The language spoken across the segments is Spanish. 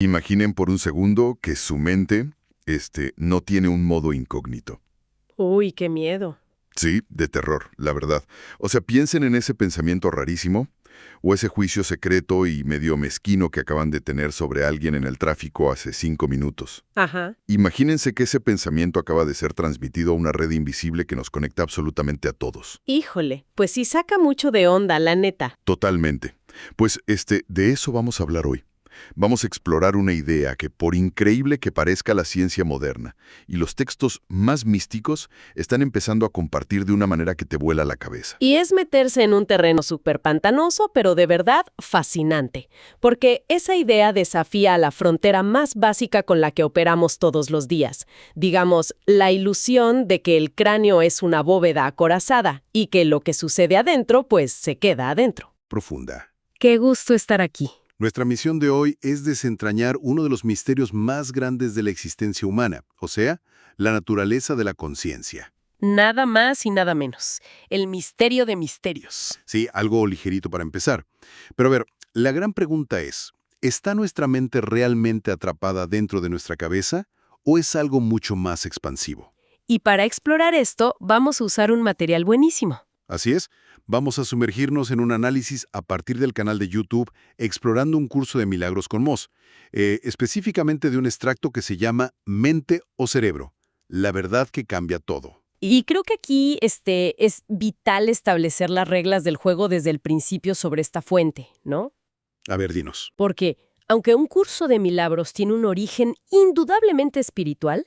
Imaginen por un segundo que su mente, no tiene un modo incógnito. Uy, qué miedo. Sí, de terror, la verdad. O sea, piensen en ese pensamiento rarísimo o ese juicio secreto y medio mezquino que acaban de tener sobre alguien en el tráfico hace 5 minutos. Ajá. Imagínense que ese pensamiento acaba de ser transmitido a una red invisible que nos conecta absolutamente a todos. Híjole, pues sí saca mucho de onda, la neta. Totalmente. Pues, de eso vamos a hablar hoy. Vamos a explorar una idea que, por increíble que parezca la ciencia moderna, y los textos más místicos están empezando a compartir de una manera que te vuela la cabeza. Y es meterse en un terreno súper pantanoso, pero de verdad fascinante, porque esa idea desafía a la frontera más básica con la que operamos todos los días. Digamos, la ilusión de que el cráneo es una bóveda acorazada y que lo que sucede adentro, pues se queda adentro. Profunda. Qué gusto estar aquí. Nuestra misión de hoy es desentrañar uno de los misterios más grandes de la existencia humana, o sea, la naturaleza de la conciencia. Nada más y nada menos. El misterio de misterios. Sí, algo ligerito para empezar. Pero a ver, la gran pregunta es, ¿está nuestra mente realmente atrapada dentro de nuestra cabeza o es algo mucho más expansivo? Y para explorar esto, vamos a usar un material buenísimo. Así es, vamos a sumergirnos en un análisis a partir del canal de YouTube Explorando un curso de milagros con Moz, específicamente de un extracto que se llama Mente o Cerebro, la verdad que cambia todo. Y creo que aquí es vital establecer las reglas del juego desde el principio sobre esta fuente, ¿no? A ver, dinos. Porque, aunque un curso de milagros tiene un origen indudablemente espiritual,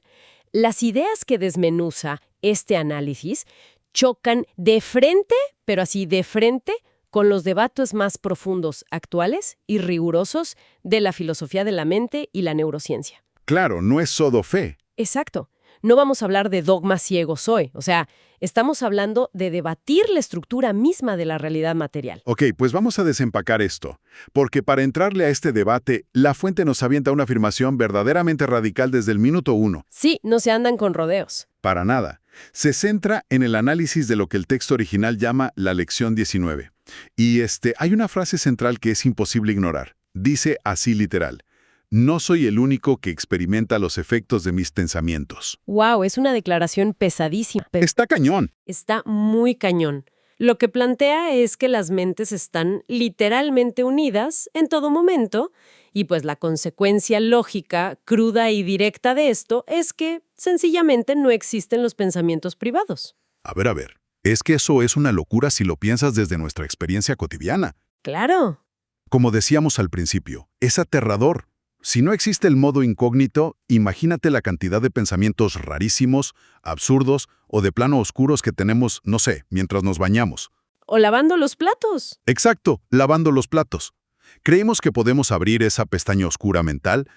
las ideas que desmenuza este análisis chocan de frente, pero así de frente, con los debates más profundos, actuales y rigurosos de la filosofía de la mente y la neurociencia. Claro, no es solo fe. Exacto. No vamos a hablar de dogmas ciegos hoy. O sea, estamos hablando de debatir la estructura misma de la realidad material. Ok, pues vamos a desempacar esto, porque para entrarle a este debate, la fuente nos avienta una afirmación verdaderamente radical desde el minuto 1. Sí, no se andan con rodeos. Para nada. Se centra en el análisis de lo que el texto original llama la lección 19. Y hay una frase central que es imposible ignorar. Dice así literal: no soy el único que experimenta los efectos de mis pensamientos. Wow, es una declaración pesadísima. Está cañón. Está muy cañón. Lo que plantea es que las mentes están literalmente unidas en todo momento, y pues la consecuencia lógica, cruda y directa de esto es que sencillamente no existen los pensamientos privados. A ver. Es que eso es una locura si lo piensas desde nuestra experiencia cotidiana. Claro. Como decíamos al principio, es aterrador. Si no existe el modo incógnito, imagínate la cantidad de pensamientos rarísimos, absurdos o de plano oscuros que tenemos, no sé, mientras nos bañamos. O lavando los platos. Exacto, lavando los platos. Creemos que podemos abrir esa pestaña oscura mental,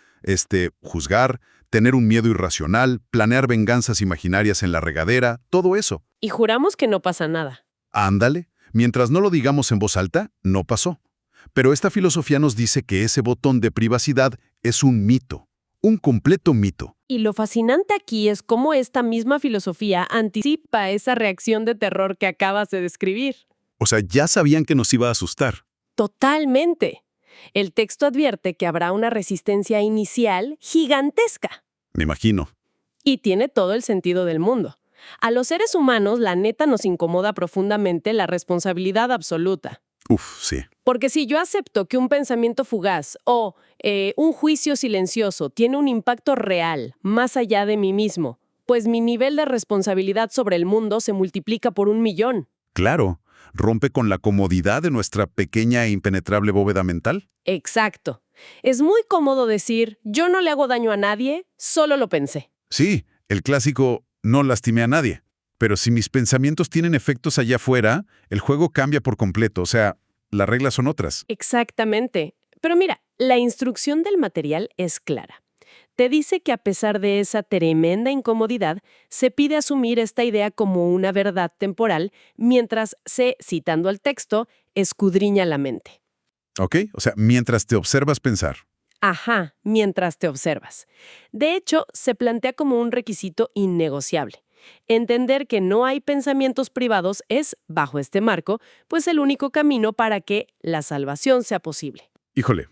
juzgar, tener un miedo irracional, planear venganzas imaginarias en la regadera, todo eso. Y juramos que no pasa nada. Ándale, mientras no lo digamos en voz alta, no pasó. Pero esta filosofía nos dice que ese botón de privacidad es un mito, un completo mito. Y lo fascinante aquí es cómo esta misma filosofía anticipa esa reacción de terror que acabas de describir. O sea, ya sabían que nos iba a asustar. Totalmente. El texto advierte que habrá una resistencia inicial gigantesca. Me imagino. Y tiene todo el sentido del mundo. A los seres humanos, la neta, nos incomoda profundamente la responsabilidad absoluta. Uf, sí. Porque si yo acepto que un pensamiento fugaz o un juicio silencioso tiene un impacto real, más allá de mí mismo, pues mi nivel de responsabilidad sobre el mundo se multiplica por 1.000.000. Claro, rompe con la comodidad de nuestra pequeña e impenetrable bóveda mental. Exacto. Es muy cómodo decir, yo no le hago daño a nadie, solo lo pensé. Sí, el clásico, no lastimé a nadie. Pero si mis pensamientos tienen efectos allá afuera, el juego cambia por completo, o sea, las reglas son otras. Exactamente. Pero mira, la instrucción del material es clara. Te dice que a pesar de esa tremenda incomodidad, se pide asumir esta idea como una verdad temporal mientras se, citando al texto, escudriña la mente. ¿Ok? O sea, mientras te observas pensar. Ajá, mientras te observas. De hecho, se plantea como un requisito innegociable. Entender que no hay pensamientos privados es, bajo este marco, pues el único camino para que la salvación sea posible. Híjole.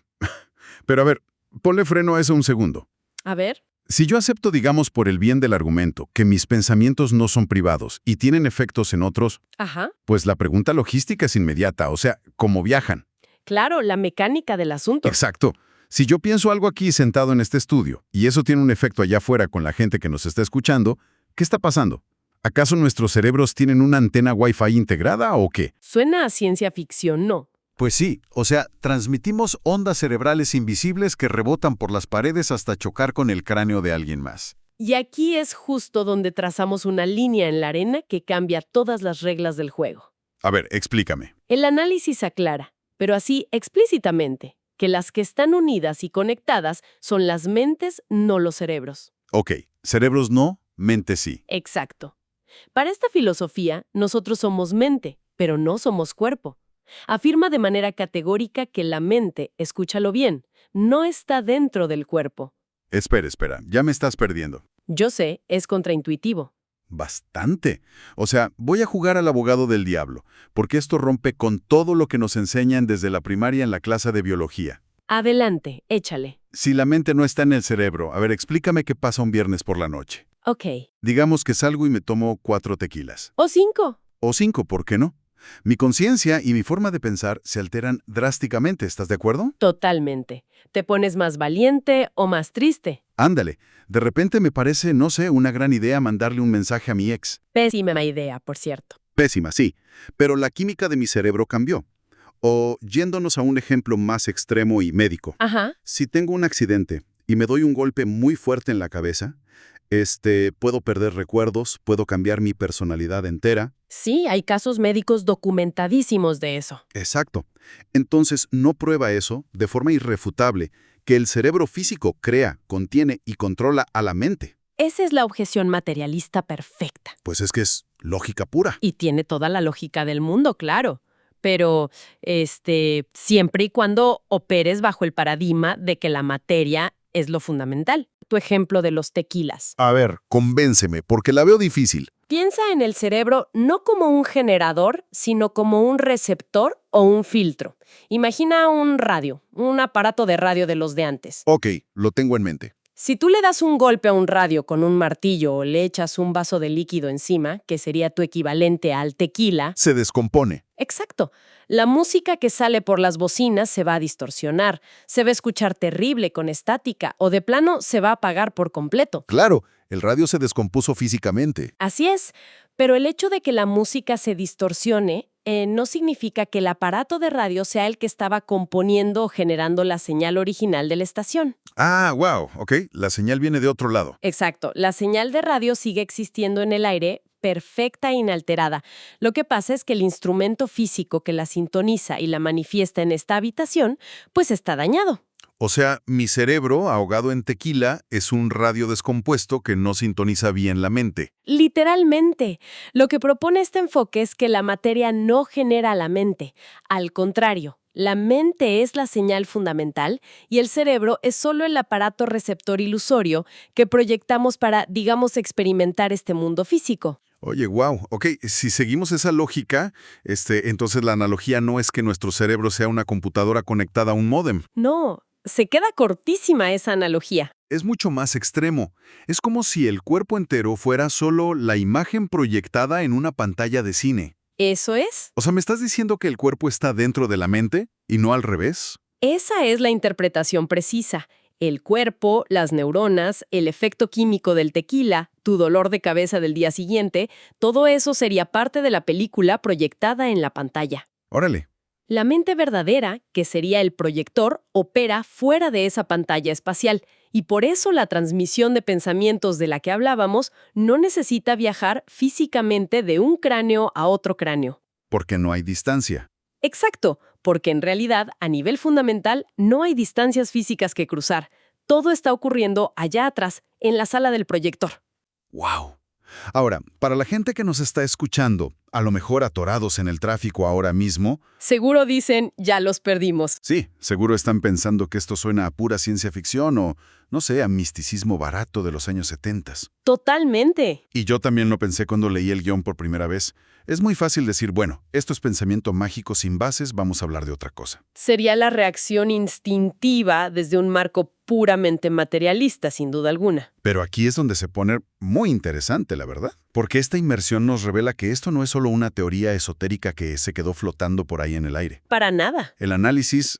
Pero a ver, ponle freno a eso un segundo. A ver. Si yo acepto, digamos, por el bien del argumento, que mis pensamientos no son privados y tienen efectos en otros, Ajá. pues la pregunta logística es inmediata, o sea, ¿cómo viajan? Claro, la mecánica del asunto. Exacto. Si yo pienso algo aquí sentado en este estudio y eso tiene un efecto allá afuera con la gente que nos está escuchando, ¿qué está pasando? ¿Acaso nuestros cerebros tienen una antena Wi-Fi integrada o qué? Suena a ciencia ficción, ¿no? Pues sí, o sea, transmitimos ondas cerebrales invisibles que rebotan por las paredes hasta chocar con el cráneo de alguien más. Y aquí es justo donde trazamos una línea en la arena que cambia todas las reglas del juego. A ver, explícame. El análisis aclara, pero así explícitamente, que las que están unidas y conectadas son las mentes, no los cerebros. Ok, cerebros no, mente sí. Exacto. Para esta filosofía, nosotros somos mente, pero no somos cuerpo. Afirma de manera categórica que la mente, escúchalo bien, no está dentro del cuerpo. Espera, ya me estás perdiendo. Yo sé, es contraintuitivo. Bastante. O sea, voy a jugar al abogado del diablo, porque esto rompe con todo lo que nos enseñan desde la primaria en la clase de biología. Adelante, échale. Si la mente no está en el cerebro, a ver, explícame qué pasa un viernes por la noche. Ok. Digamos que salgo y me tomo 4 tequilas. O 5. O 5, ¿por qué no? Mi conciencia y mi forma de pensar se alteran drásticamente, ¿estás de acuerdo? Totalmente. Te pones más valiente o más triste. Ándale, de repente me parece, no sé, una gran idea mandarle un mensaje a mi ex. Pésima idea, por cierto. Pésima, sí, pero la química de mi cerebro cambió. O, yéndonos a un ejemplo más extremo y médico, Ajá. si tengo un accidente y me doy un golpe muy fuerte en la cabeza, puedo perder recuerdos, puedo cambiar mi personalidad entera. Sí, hay casos médicos documentadísimos de eso. Exacto. Entonces, ¿no prueba eso, de forma irrefutable, que el cerebro físico crea, contiene y controla a la mente? Esa es la objeción materialista perfecta. Pues es que es lógica pura. Y tiene toda la lógica del mundo, claro. Pero, siempre y cuando operes bajo el paradigma de que la materia es lo fundamental. Tu ejemplo de los tequilas. A ver, convénceme, porque la veo difícil. Piensa en el cerebro no como un generador, sino como un receptor o un filtro. Imagina un radio, un aparato de radio de los de antes. Ok, lo tengo en mente. Si tú le das un golpe a un radio con un martillo o le echas un vaso de líquido encima, que sería tu equivalente al tequila. Se descompone. Exacto. La música que sale por las bocinas se va a distorsionar, se va a escuchar terrible con estática o de plano se va a apagar por completo. Claro, el radio se descompuso físicamente. Así es, pero el hecho de que la música se distorsione no significa que el aparato de radio sea el que estaba componiendo o generando la señal original de la estación. Ah, wow, ok, la señal viene de otro lado. Exacto, la señal de radio sigue existiendo en el aire, perfecta e inalterada. Lo que pasa es que el instrumento físico que la sintoniza y la manifiesta en esta habitación, pues está dañado. O sea, mi cerebro, ahogado en tequila, es un radio descompuesto que no sintoniza bien la mente. Literalmente. Lo que propone este enfoque es que la materia no genera la mente. Al contrario, la mente es la señal fundamental y el cerebro es solo el aparato receptor ilusorio que proyectamos para, digamos, experimentar este mundo físico. Oye, wow, ok, si seguimos esa lógica, entonces la analogía no es que nuestro cerebro sea una computadora conectada a un módem. No, se queda cortísima esa analogía. Es mucho más extremo. Es como si el cuerpo entero fuera solo la imagen proyectada en una pantalla de cine. ¿Eso es? O sea, ¿me estás diciendo que el cuerpo está dentro de la mente y no al revés? Esa es la interpretación precisa. El cuerpo, las neuronas, el efecto químico del tequila, tu dolor de cabeza del día siguiente, todo eso sería parte de la película proyectada en la pantalla. Órale. La mente verdadera, que sería el proyector, opera fuera de esa pantalla espacial, y por eso la transmisión de pensamientos de la que hablábamos no necesita viajar físicamente de un cráneo a otro cráneo. Porque no hay distancia. Exacto, porque en realidad, a nivel fundamental, no hay distancias físicas que cruzar. Todo está ocurriendo allá atrás, en la sala del proyector. ¡Wow! Ahora, para la gente que nos está escuchando, a lo mejor atorados en el tráfico ahora mismo. Seguro dicen, ya los perdimos. Sí, seguro están pensando que esto suena a pura ciencia ficción o, no sé, a misticismo barato de los años 70. Totalmente. Y yo también lo pensé cuando leí el guión por primera vez. Es muy fácil decir, bueno, esto es pensamiento mágico sin bases, vamos a hablar de otra cosa. Sería la reacción instintiva desde un marco puramente materialista, sin duda alguna. Pero aquí es donde se pone muy interesante, la verdad. Porque esta inmersión nos revela que esto no es solo una teoría esotérica que se quedó flotando por ahí en el aire. Para nada. El análisis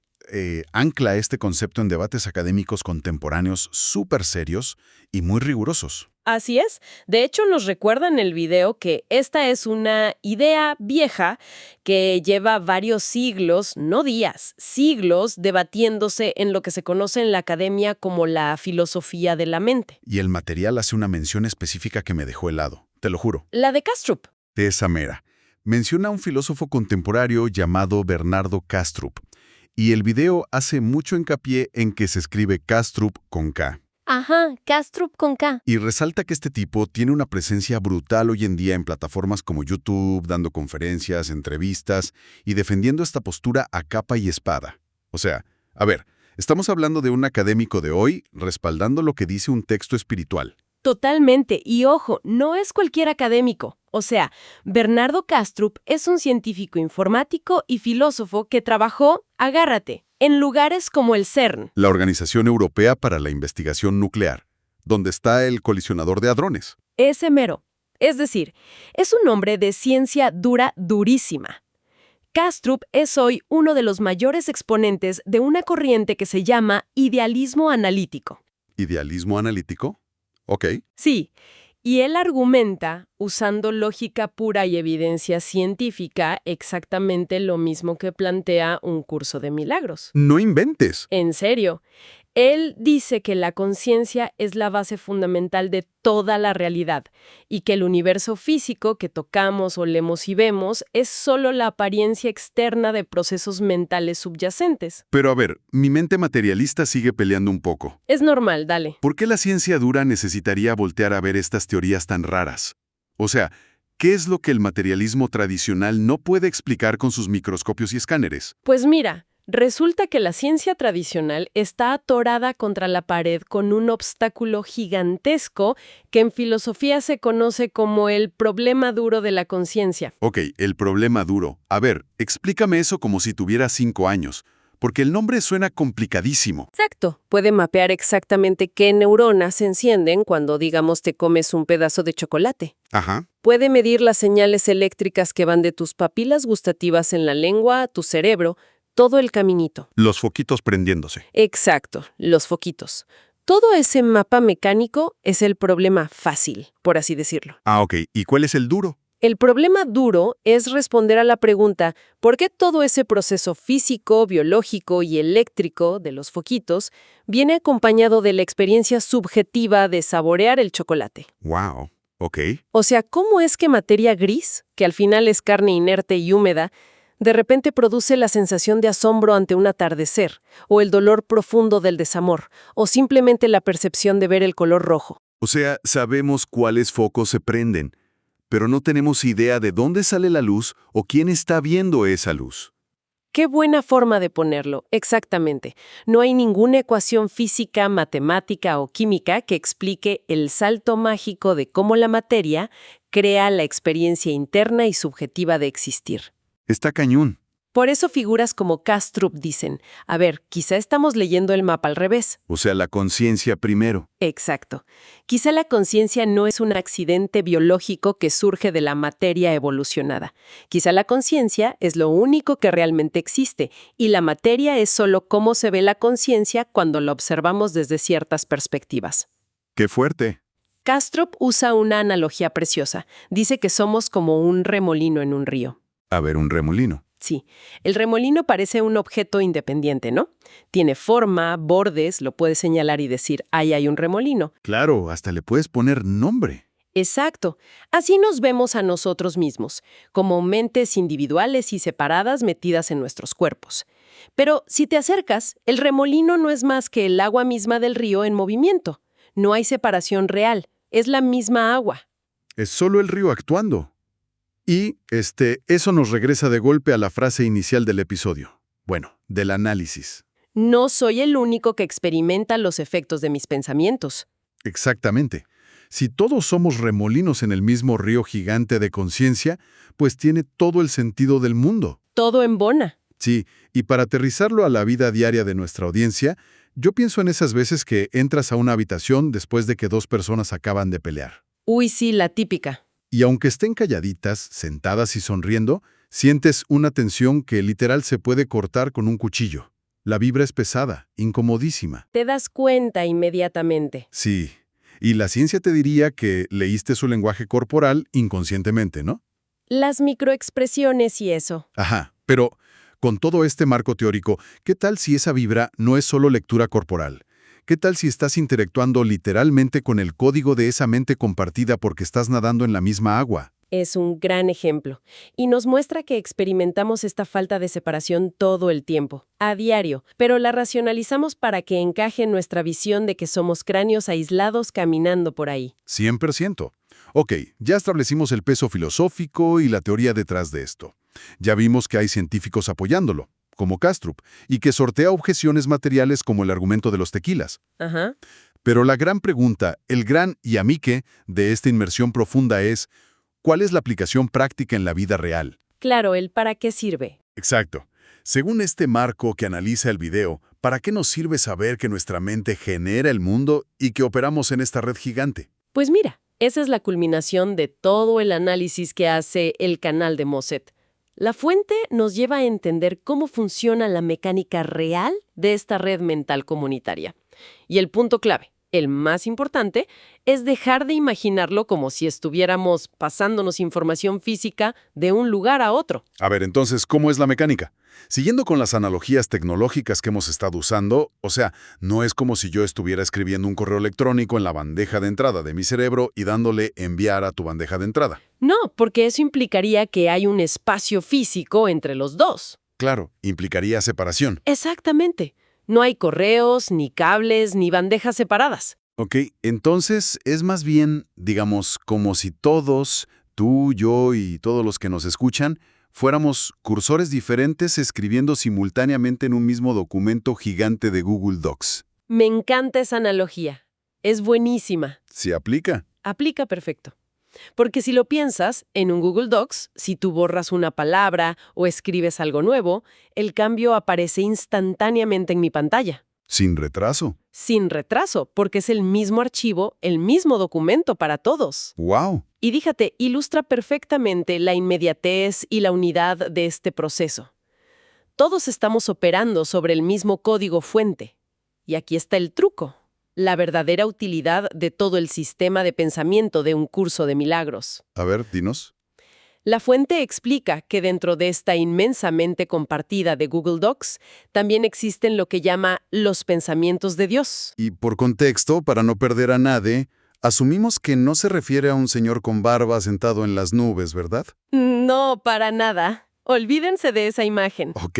ancla este concepto en debates académicos contemporáneos súper serios y muy rigurosos. Así es. De hecho, nos recuerda en el video que esta es una idea vieja que lleva varios siglos, no días, siglos, debatiéndose en lo que se conoce en la academia como la filosofía de la mente. Y el material hace una mención específica que me dejó helado, te lo juro. La de Kastrup. De esa mera. Menciona a un filósofo contemporáneo llamado Bernardo Kastrup. Y el video hace mucho hincapié en que se escribe Kastrup con K. Ajá, Kastrup con K. Y resalta que este tipo tiene una presencia brutal hoy en día en plataformas como YouTube, dando conferencias, entrevistas y defendiendo esta postura a capa y espada. O sea, a ver, estamos hablando de un académico de hoy respaldando lo que dice un texto espiritual. Totalmente. Y ojo, no es cualquier académico. O sea, Bernardo Kastrup es un científico informático y filósofo que trabajó, agárrate, en lugares como el CERN. La Organización Europea para la Investigación Nuclear, donde está el colisionador de hadrones. Ese mero. Es decir, es un hombre de ciencia dura, durísima. Kastrup es hoy uno de los mayores exponentes de una corriente que se llama idealismo analítico. ¿Idealismo analítico? Ok. Sí, y él argumenta, usando lógica pura y evidencia científica, exactamente lo mismo que plantea un curso de milagros. No inventes. En serio. Él dice que la conciencia es la base fundamental de toda la realidad y que el universo físico que tocamos, olemos y vemos es solo la apariencia externa de procesos mentales subyacentes. Pero a ver, mi mente materialista sigue peleando un poco. Es normal, dale. ¿Por qué la ciencia dura necesitaría voltear a ver estas teorías tan raras? O sea, ¿qué es lo que el materialismo tradicional no puede explicar con sus microscopios y escáneres? Pues mira, resulta que la ciencia tradicional está atorada contra la pared con un obstáculo gigantesco que en filosofía se conoce como el problema duro de la conciencia. Ok, el problema duro. A ver, explícame eso como si tuviera 5 años, porque el nombre suena complicadísimo. Exacto. Puede mapear exactamente qué neuronas se encienden cuando, digamos, te comes un pedazo de chocolate. Ajá. Puede medir las señales eléctricas que van de tus papilas gustativas en la lengua a tu cerebro, todo el caminito. Los foquitos prendiéndose. Exacto, los foquitos. Todo ese mapa mecánico es el problema fácil, por así decirlo. Ah, ok. ¿Y cuál es el duro? El problema duro es responder a la pregunta ¿por qué todo ese proceso físico, biológico y eléctrico de los foquitos viene acompañado de la experiencia subjetiva de saborear el chocolate? Wow. Ok. O sea, ¿cómo es que materia gris, que al final es carne inerte y húmeda, de repente produce la sensación de asombro ante un atardecer, o el dolor profundo del desamor, o simplemente la percepción de ver el color rojo? O sea, sabemos cuáles focos se prenden, pero no tenemos idea de dónde sale la luz o quién está viendo esa luz. Qué buena forma de ponerlo, exactamente. No hay ninguna ecuación física, matemática o química que explique el salto mágico de cómo la materia crea la experiencia interna y subjetiva de existir. Está cañón. Por eso figuras como Kastrup dicen, a ver, quizá estamos leyendo el mapa al revés. O sea, la conciencia primero. Exacto. Quizá la conciencia no es un accidente biológico que surge de la materia evolucionada. Quizá la conciencia es lo único que realmente existe y la materia es solo cómo se ve la conciencia cuando la observamos desde ciertas perspectivas. ¡Qué fuerte! Kastrup usa una analogía preciosa. Dice que somos como un remolino en un río. A ver, un remolino. Sí, el remolino parece un objeto independiente, ¿no? Tiene forma, bordes, lo puedes señalar y decir, ahí hay un remolino. Claro, hasta le puedes poner nombre. Exacto. Así nos vemos a nosotros mismos, como mentes individuales y separadas metidas en nuestros cuerpos. Pero si te acercas, el remolino no es más que el agua misma del río en movimiento. No hay separación real, es la misma agua. Es solo el río actuando. Y eso nos regresa de golpe a la frase inicial del episodio. Bueno, del análisis. No soy el único que experimenta los efectos de mis pensamientos. Exactamente. Si todos somos remolinos en el mismo río gigante de conciencia, pues tiene todo el sentido del mundo. Todo embona. Sí, y para aterrizarlo a la vida diaria de nuestra audiencia, yo pienso en esas veces que entras a una habitación después de que dos personas acaban de pelear. Uy, sí, la típica. Y aunque estén calladitas, sentadas y sonriendo, sientes una tensión que literal se puede cortar con un cuchillo. La vibra es pesada, incomodísima. Te das cuenta inmediatamente. Sí, y la ciencia te diría que leíste su lenguaje corporal inconscientemente, ¿no? Las microexpresiones y eso. Ajá, pero con todo este marco teórico, ¿qué tal si esa vibra no es solo lectura corporal? ¿Qué tal si estás interactuando literalmente con el código de esa mente compartida porque estás nadando en la misma agua? Es un gran ejemplo y nos muestra que experimentamos esta falta de separación todo el tiempo, a diario, pero la racionalizamos para que encaje en nuestra visión de que somos cráneos aislados caminando por ahí. 100%. Ok, ya establecimos el peso filosófico y la teoría detrás de esto. Ya vimos que hay científicos apoyándolo, como Kastrup, y que sortea objeciones materiales como el argumento de los tequilas. Ajá. Pero la gran pregunta, el gran y a mí qué de esta inmersión profunda es, ¿cuál es la aplicación práctica en la vida real? Claro, el para qué sirve. Exacto. Según este marco que analiza el video, ¿para qué nos sirve saber que nuestra mente genera el mundo y que operamos en esta red gigante? Pues mira, esa es la culminación de todo el análisis que hace el canal de Mosset. La fuente nos lleva a entender cómo funciona la mecánica real de esta red mental comunitaria. Y el punto clave, el más importante, es dejar de imaginarlo como si estuviéramos pasándonos información física de un lugar a otro. A ver, entonces, ¿cómo es la mecánica? Siguiendo con las analogías tecnológicas que hemos estado usando, o sea, no es como si yo estuviera escribiendo un correo electrónico en la bandeja de entrada de mi cerebro y dándole enviar a tu bandeja de entrada. No, porque eso implicaría que hay un espacio físico entre los dos. Claro, implicaría separación. Exactamente. No hay correos, ni cables, ni bandejas separadas. Ok, entonces es más bien, digamos, como si todos, tú, yo y todos los que nos escuchan, fuéramos cursores diferentes escribiendo simultáneamente en un mismo documento gigante de Google Docs. Me encanta esa analogía. Es buenísima. ¿Se aplica? Aplica perfecto. Porque si lo piensas, en un Google Docs, si tú borras una palabra o escribes algo nuevo, el cambio aparece instantáneamente en mi pantalla. Sin retraso. Sin retraso, porque es el mismo archivo, el mismo documento para todos. ¡Wow! Y fíjate, ilustra perfectamente la inmediatez y la unidad de este proceso. Todos estamos operando sobre el mismo código fuente. Y aquí está el truco. La verdadera utilidad de todo el sistema de pensamiento de un curso de milagros. A ver, dinos. La fuente explica que dentro de esta inmensamente compartida de Google Docs, también existen lo que llama los pensamientos de Dios. Y por contexto, para no perder a nadie, asumimos que no se refiere a un señor con barba sentado en las nubes, ¿verdad? No, para nada. Olvídense de esa imagen. Ok.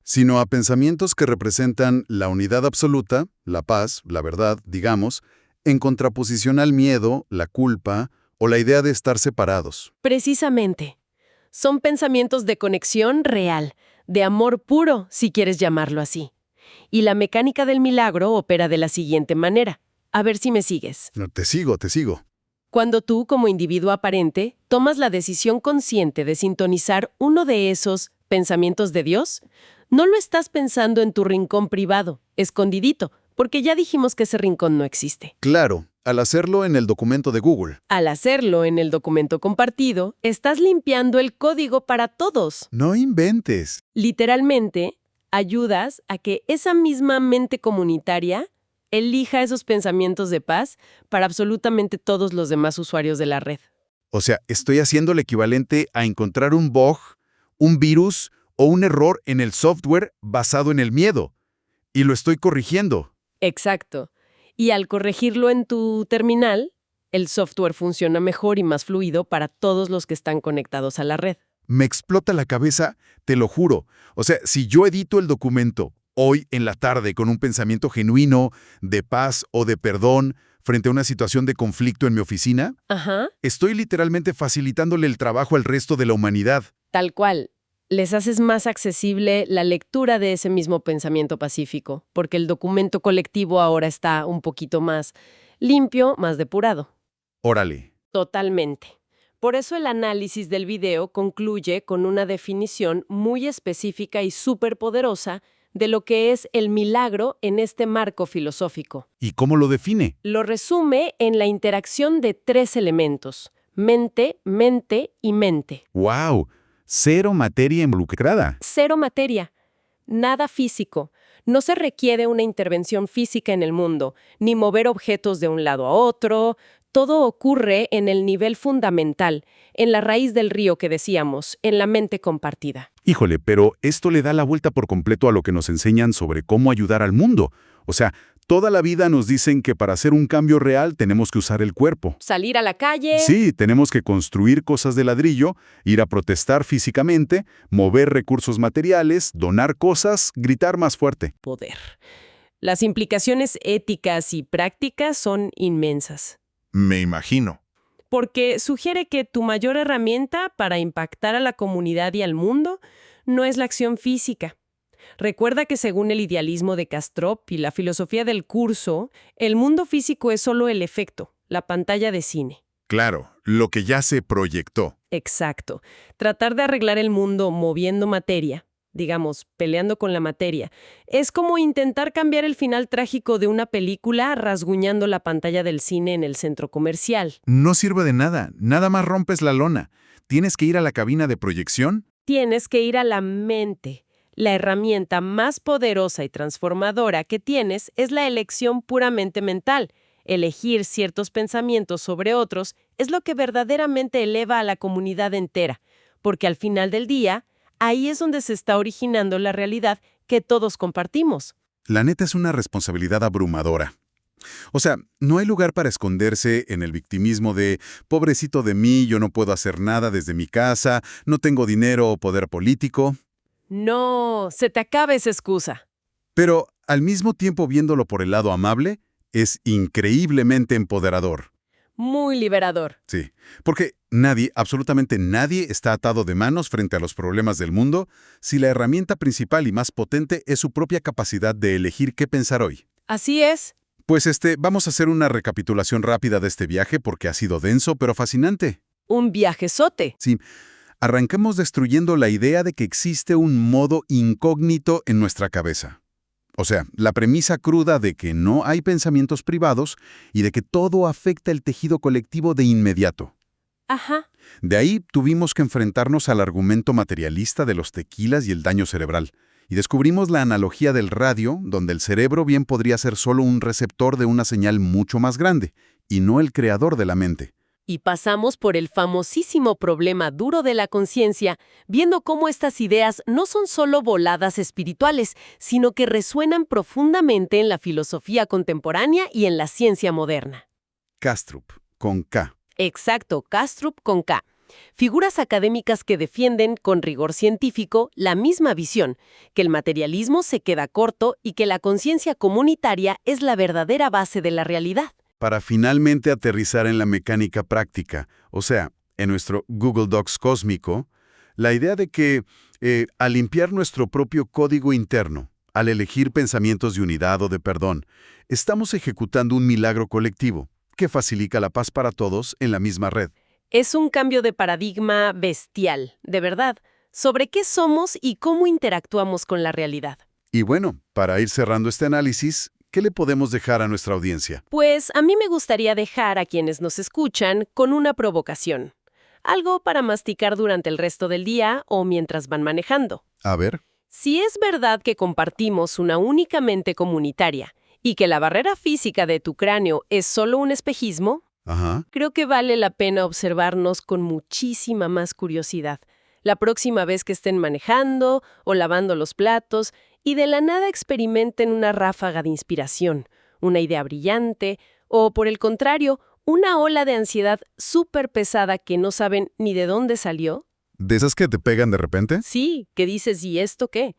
Sino a pensamientos que representan la unidad absoluta, la paz, la verdad, digamos, en contraposición al miedo, la culpa o la idea de estar separados. Precisamente. Son pensamientos de conexión real, de amor puro, si quieres llamarlo así. Y la mecánica del milagro opera de la siguiente manera. A ver si me sigues. No, te sigo, te sigo. Cuando tú, como individuo aparente, tomas la decisión consciente de sintonizar uno de esos pensamientos de Dios, no lo estás pensando en tu rincón privado, escondidito, porque ya dijimos que ese rincón no existe. Claro, al hacerlo en el documento de Google. Al hacerlo en el documento compartido, estás limpiando el código para todos. No inventes. Literalmente, ayudas a que esa misma mente comunitaria elija esos pensamientos de paz para absolutamente todos los demás usuarios de la red. O sea, estoy haciendo el equivalente a encontrar un bug, un virus o un error en el software basado en el miedo. Y lo estoy corrigiendo. Exacto. Y al corregirlo en tu terminal, el software funciona mejor y más fluido para todos los que están conectados a la red. Me explota la cabeza, te lo juro. O sea, si yo edito el documento hoy en la tarde con un pensamiento genuino, de paz o de perdón, frente a una situación de conflicto en mi oficina, Ajá, estoy literalmente facilitándole el trabajo al resto de la humanidad. tal cual. Les haces más accesible la lectura de ese mismo pensamiento pacífico, porque el documento colectivo ahora está un poquito más limpio, más depurado. Órale. Totalmente. Por eso el análisis del video concluye con una definición muy específica y súper poderosa de lo que es el milagro en este marco filosófico. ¿Y cómo lo define? Lo resume en la interacción de 3 elementos: mente, mente y mente. ¡Wow! Cero materia involucrada. 0 materia, nada físico. No se requiere una intervención física en el mundo, ni mover objetos de un lado a otro. Todo ocurre en el nivel fundamental, en la raíz del río que decíamos, en la mente compartida. Híjole, pero esto le da la vuelta por completo a lo que nos enseñan sobre cómo ayudar al mundo. O sea, toda la vida nos dicen que para hacer un cambio real tenemos que usar el cuerpo. Salir a la calle. Sí, tenemos que construir cosas de ladrillo, ir a protestar físicamente, mover recursos materiales, donar cosas, gritar más fuerte. Poder. Las implicaciones éticas y prácticas son inmensas, Me imagino. porque sugiere que tu mayor herramienta para impactar a la comunidad y al mundo no es la acción física. Recuerda que según el idealismo de Castrop y la filosofía del curso, el mundo físico es solo el efecto, la pantalla de cine. Claro, lo que ya se proyectó. Exacto. Tratar de arreglar el mundo moviendo materia, digamos, peleando con la materia, es como intentar cambiar el final trágico de una película rasguñando la pantalla del cine en el centro comercial. No sirve de nada, nada más rompes la lona. Tienes que ir a la cabina de proyección. Tienes que ir a la mente. La herramienta más poderosa y transformadora que tienes es la elección puramente mental. Elegir ciertos pensamientos sobre otros es lo que verdaderamente eleva a la comunidad entera, porque al final del día, ahí es donde se está originando la realidad que todos compartimos. La neta es una responsabilidad abrumadora. O sea, no hay lugar para esconderse en el victimismo de pobrecito de mí, yo no puedo hacer nada desde mi casa, no tengo dinero o poder político. No, se te acaba esa excusa. Pero al mismo tiempo viéndolo por el lado amable, es increíblemente empoderador. Muy liberador. Sí, porque nadie, absolutamente nadie está atado de manos frente a los problemas del mundo si la herramienta principal y más potente es su propia capacidad de elegir qué pensar hoy. Así es. Pues vamos a hacer una recapitulación rápida de este viaje porque ha sido denso pero fascinante. Un viajezote. Sí, arrancamos destruyendo la idea de que existe un modo incógnito en nuestra cabeza. O sea, la premisa cruda de que no hay pensamientos privados y de que todo afecta el tejido colectivo de inmediato. Ajá. De ahí tuvimos que enfrentarnos al argumento materialista de los tequilas y el daño cerebral. Y descubrimos la analogía del radio, donde el cerebro bien podría ser solo un receptor de una señal mucho más grande, y no el creador de la mente. Y pasamos por el famosísimo problema duro de la conciencia, viendo cómo estas ideas no son solo voladas espirituales, sino que resuenan profundamente en la filosofía contemporánea y en la ciencia moderna. Kastrup, con K. Exacto, Kastrup con K. Figuras académicas que defienden con rigor científico la misma visión, que el materialismo se queda corto y que la conciencia comunitaria es la verdadera base de la realidad. Para finalmente aterrizar en la mecánica práctica, o sea, en nuestro Google Docs cósmico, la idea de que al limpiar nuestro propio código interno, al elegir pensamientos de unidad o de perdón, estamos ejecutando un milagro colectivo que facilita la paz para todos en la misma red. Es un cambio de paradigma bestial, de verdad, sobre qué somos y cómo interactuamos con la realidad. Y bueno, para ir cerrando este análisis, ¿qué le podemos dejar a nuestra audiencia? Pues a mí me gustaría dejar a quienes nos escuchan con una provocación. Algo para masticar durante el resto del día o mientras van manejando. A ver. Si es verdad que compartimos una única mente comunitaria y que la barrera física de tu cráneo es solo un espejismo, Ajá. creo que vale la pena observarnos con muchísima más curiosidad. La próxima vez que estén manejando o lavando los platos y de la nada experimenten una ráfaga de inspiración, una idea brillante o, por el contrario, una ola de ansiedad súper pesada que no saben ni de dónde salió. ¿De esas que te pegan de repente? Sí, que dices, ¿y esto qué?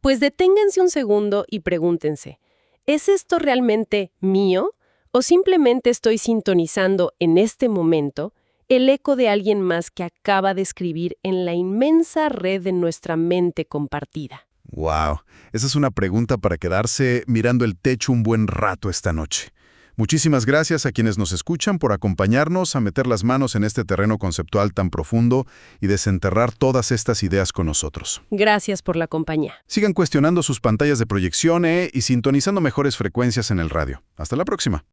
Pues deténganse un segundo y pregúntense, ¿es esto realmente mío? ¿O simplemente estoy sintonizando en este momento el eco de alguien más que acaba de escribir en la inmensa red de nuestra mente compartida? ¡Wow! Esa es una pregunta para quedarse mirando el techo un buen rato esta noche. Muchísimas gracias a quienes nos escuchan por acompañarnos a meter las manos en este terreno conceptual tan profundo y desenterrar todas estas ideas con nosotros. Gracias por la compañía. Sigan cuestionando sus pantallas de proyección y sintonizando mejores frecuencias en el radio. Hasta la próxima.